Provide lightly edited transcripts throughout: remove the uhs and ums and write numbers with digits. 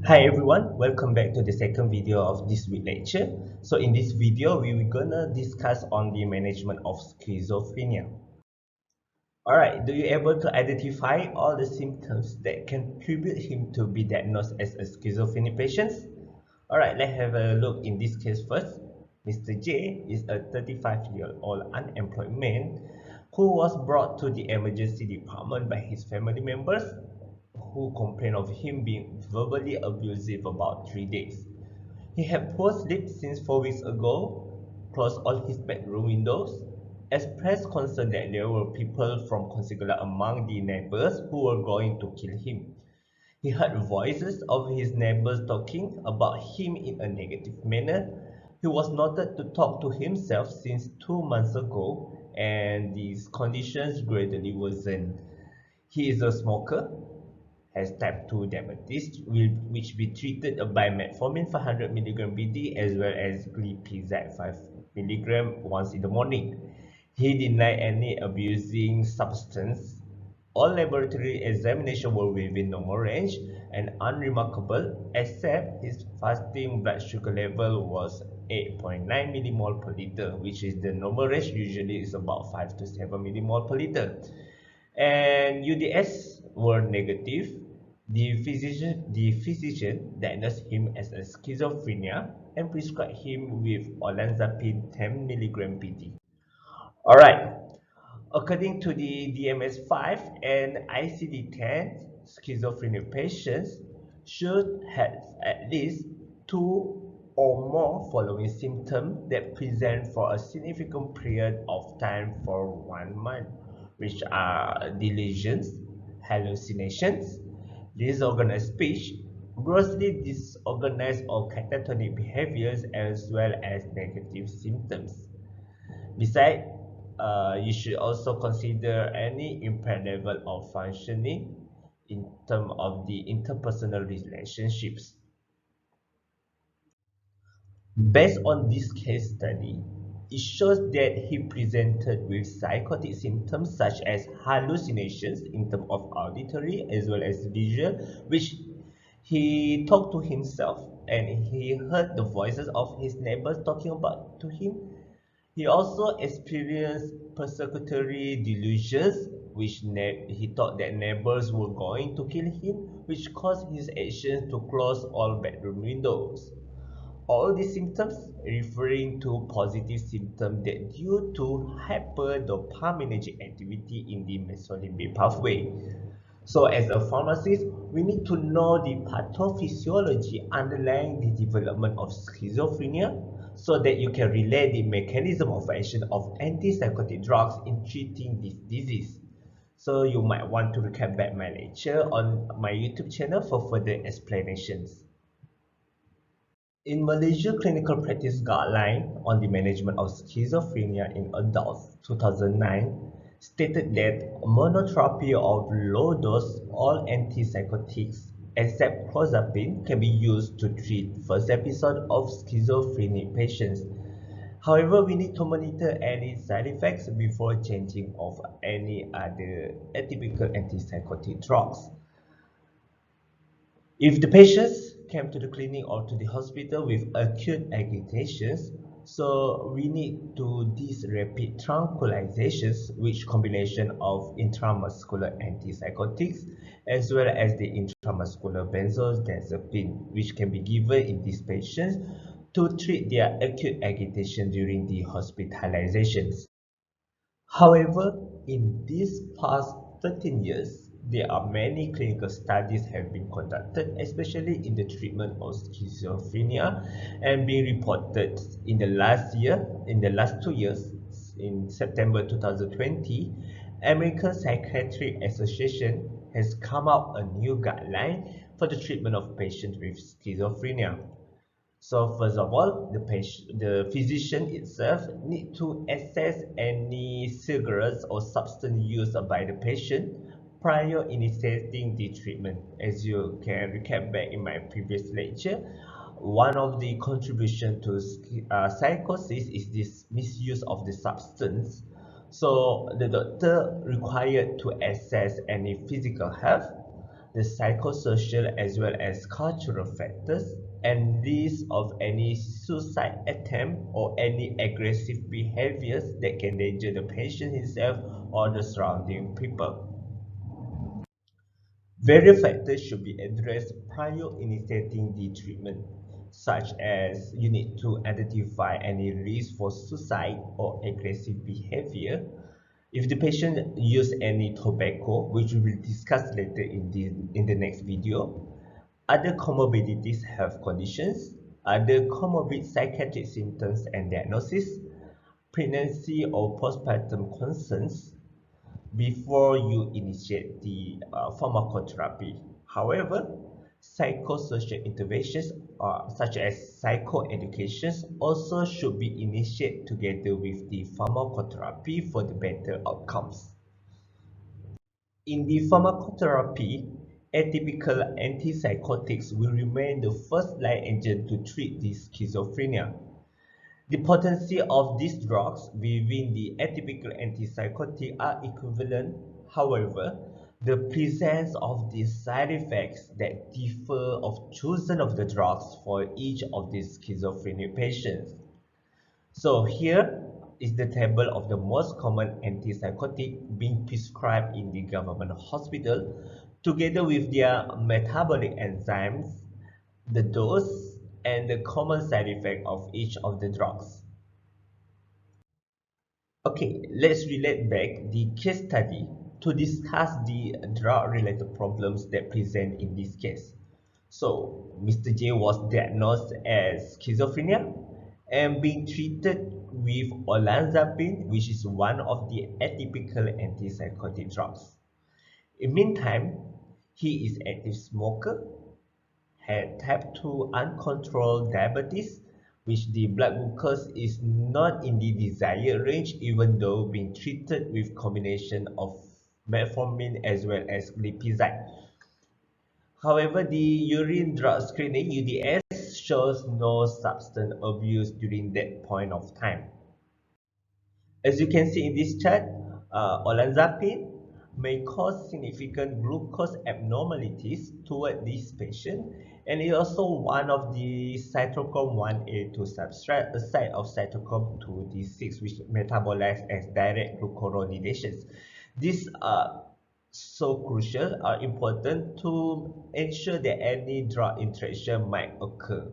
Hi everyone, welcome back to the second video of this week lecture. So in this video, we will gonna discuss on the management of schizophrenia. Alright, do you able to identify all the symptoms that contribute him to be diagnosed as a schizophrenic patient? Alright, let's have a look in this case first. Mr. J is a 35-year-old unemployed man who was brought to the emergency department by his family members who complained of him being verbally abusive about 3 days. He had poor sleep since 4 weeks ago, closed all his bedroom windows, expressed concern that there were people from Consigula among the neighbors who were going to kill him. He heard voices of his neighbors talking about him in a negative manner. He was noted to talk to himself since 2 months ago, and these conditions gradually worsened. He is a smoker, has type 2 diabetes, which be treated by metformin 500 mg BD as well as glipizide 5 mg once in the morning. He denied any abusing substance. All laboratory examinations were within normal range and unremarkable, except his fasting blood sugar level was 8.9 millimole per liter, which is the normal range. Usually is about 5 to 7 millimole per liter. And UDS were negative. The physician diagnosed him as a schizophrenia and prescribed him with olanzapine 10 mg PD. Alright, according to the DMS-5 and ICD-10, schizophrenia patients should have at least 2 or more following symptoms that present for a significant period of time for 1 month, which are delusions, hallucinations, disorganized speech, grossly disorganized or catatonic behaviors, as well as negative symptoms. Besides, you should also consider any impaired level of functioning in terms of the interpersonal relationships. Based on this case study, it shows that he presented with psychotic symptoms such as hallucinations in terms of auditory as well as visual, which he talked to himself and he heard the voices of his neighbors talking about to him. He also experienced persecutory delusions, which he thought that neighbors were going to kill him, which caused his actions to close all bedroom windows. All these symptoms referring to positive symptoms that due to hyperdopaminergic activity in the mesolimbic pathway. So as a pharmacist, we need to know the pathophysiology underlying the development of schizophrenia so that you can relate the mechanism of action of antipsychotic drugs in treating this disease. So you might want to recap back my lecture on my YouTube channel for further explanations. In Malaysia Clinical Practice Guideline on the Management of Schizophrenia in Adults 2009 stated that monotherapy of low-dose all antipsychotics except clozapine can be used to treat first episode of schizophrenic patients. However, we need to monitor any side effects before changing of any other atypical antipsychotic drugs. If the patients came to the clinic or to the hospital with acute agitations, so we need to these rapid tranquilizations, which combination of intramuscular antipsychotics as well as the intramuscular benzodiazepine, which can be given in these patients to treat their acute agitation during the hospitalizations. However, in these past 13 years, there are many clinical studies have been conducted, especially in the treatment of schizophrenia, and being reported in the last 2 years, in September 2020, American Psychiatric Association has come out a new guideline for the treatment of patients with schizophrenia. So first of all, the physician itself need to assess any cigarettes or substance used by the patient prior initiating the treatment. As you can recap back in my previous lecture, one of the contribution to psychosis is this misuse of the substance. So the doctor required to assess any physical health, the psychosocial as well as cultural factors, and risk of any suicide attempt or any aggressive behaviors that can endanger the patient himself or the surrounding people. Various factors should be addressed prior initiating the treatment, such as you need to identify any risk for suicide or aggressive behavior. If the patient use any tobacco, which we will discuss later in the next video, other comorbidities, health conditions, other comorbid psychiatric symptoms and diagnosis, pregnancy or postpartum concerns, before you initiate the pharmacotherapy. However, psychosocial interventions such as psychoeducations also should be initiated together with the pharmacotherapy for the better outcomes. In the pharmacotherapy, atypical antipsychotics will remain the first-line agent to treat the schizophrenia. The potency of these drugs within the atypical antipsychotic are equivalent. However, the presence of the side effects that differ of chosen of the drugs for each of these schizophrenia patients. So here is the table of the most common antipsychotic being prescribed in the government hospital, together with their metabolic enzymes, the dose, and the common side effect of each of the drugs. Okay, let's relate back the case study to discuss the drug-related problems that present in this case. So, Mr. J was diagnosed as schizophrenia and being treated with olanzapine, which is one of the atypical antipsychotic drugs. In the meantime, he is an active smoker, had type 2 uncontrolled diabetes, which the blood glucose is not in the desired range even though being treated with combination of metformin as well as glipizide. However, the urine drug screening UDS shows no substance abuse during that point of time. As you can see in this chart, olanzapine may cause significant glucose abnormalities toward this patient, and it is also one of the cytochrome 1A2 substrate, a site of cytochrome 2D6, which metabolizes as direct glucuronidation. These are so crucial, are important to ensure that any drug interaction might occur.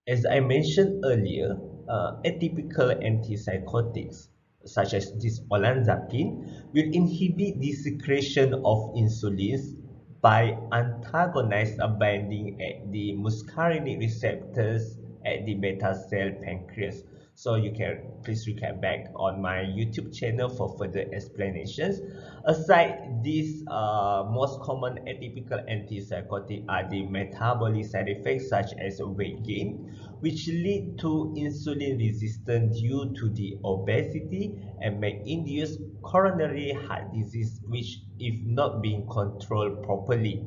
As I mentioned earlier, atypical antipsychotics such as this olanzapine will inhibit the secretion of insulin by antagonizing a binding at the muscarinic receptors at the beta cell pancreas. So you can please recap back on my YouTube channel for further explanations. Aside these most common atypical antipsychotic are the metabolic side effects such as weight gain, which lead to insulin resistance due to the obesity and may induce coronary heart disease, which if not being controlled properly.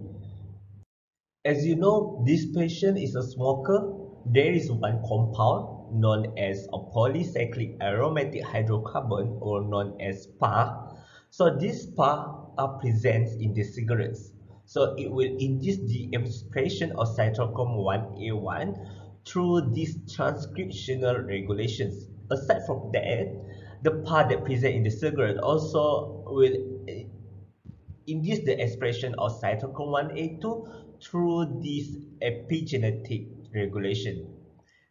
As you know, this patient is a smoker. There is one compound known as a polycyclic aromatic hydrocarbon or known as PAH. So this PAH are present in the cigarettes. So it will induce the expression of cytochrome 1A1 through these transcriptional regulations. Aside from that, the PAH that present in the cigarette also will induce the expression of cytochrome 1A2 through this epigenetic regulation.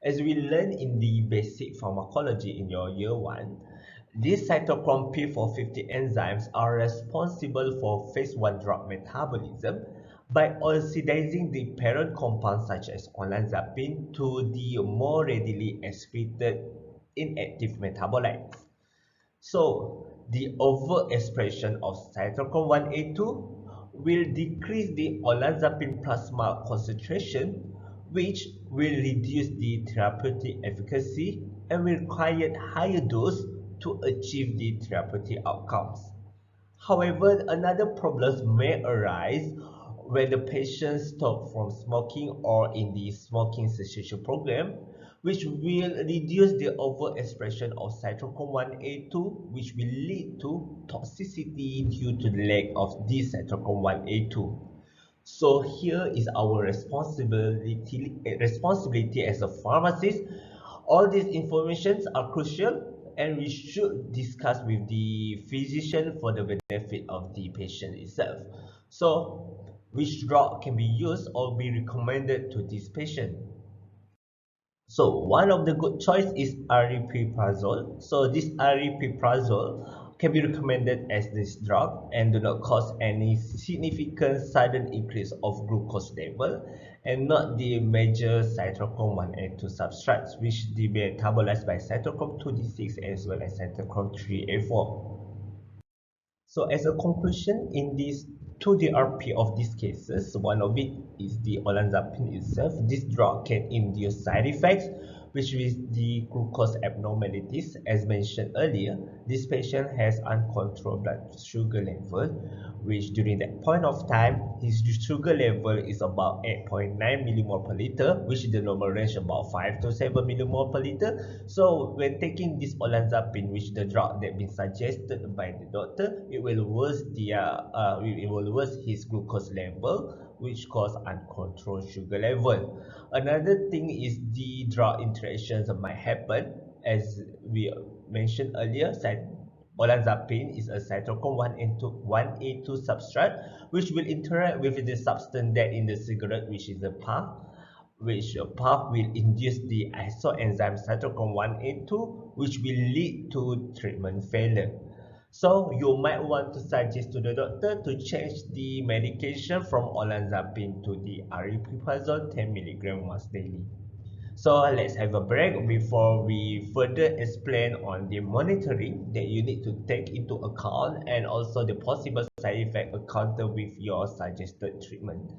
As we learn in the basic pharmacology in your year 1, these cytochrome P450 enzymes are responsible for phase 1 drug metabolism by oxidizing the parent compounds such as olanzapine to the more readily excreted inactive metabolites. So, the overexpression of cytochrome 1A2 will decrease the olanzapine plasma concentration, which will reduce the therapeutic efficacy and will require higher dose to achieve the therapeutic outcomes. However, another problem may arise when the patient stops from smoking or in the smoking cessation program, which will reduce the overexpression of cytochrome 1A2, which will lead to toxicity due to the lack of this cytochrome 1A2. So here is our responsibility as a pharmacist. All these informations are crucial and we should discuss with the physician for the benefit of the patient itself. So which drug can be used or be recommended to this patient? So one of the good choice is aripiprazole. So this aripiprazole can be recommended as this drug and do not cause any significant sudden increase of glucose level and not the major cytochrome 1A2 substrates which they metabolized by cytochrome 2D6 as well as cytochrome 3A4. So as a conclusion, in these two DRP of these cases, one of it is the olanzapine itself. This drug can induce side effects, which is the glucose abnormalities. As mentioned earlier, this patient has uncontrolled blood sugar level, which during that point of time, his sugar level is about 8.9 millimole per liter, which is the normal range about 5 to 7 millimole per liter. So when taking this olanzapine, which the drug that been suggested by the doctor, it will worsen his glucose level, which cause uncontrolled sugar level. Another thing is the drug interactions that might happen, as we mentioned earlier. Olanzapine is a cytochrome 1A2 substrate which will interact with the substance that in the cigarette, which is the puff, which puff will induce the isoenzyme cytochrome 1A2, which will lead to treatment failure. So you might want to suggest to the doctor to change the medication from olanzapine to the aripiprazole 10 milligram once daily. So let's have a break before we further explain on the monitoring that you need to take into account and also the possible side effect encountered with your suggested treatment.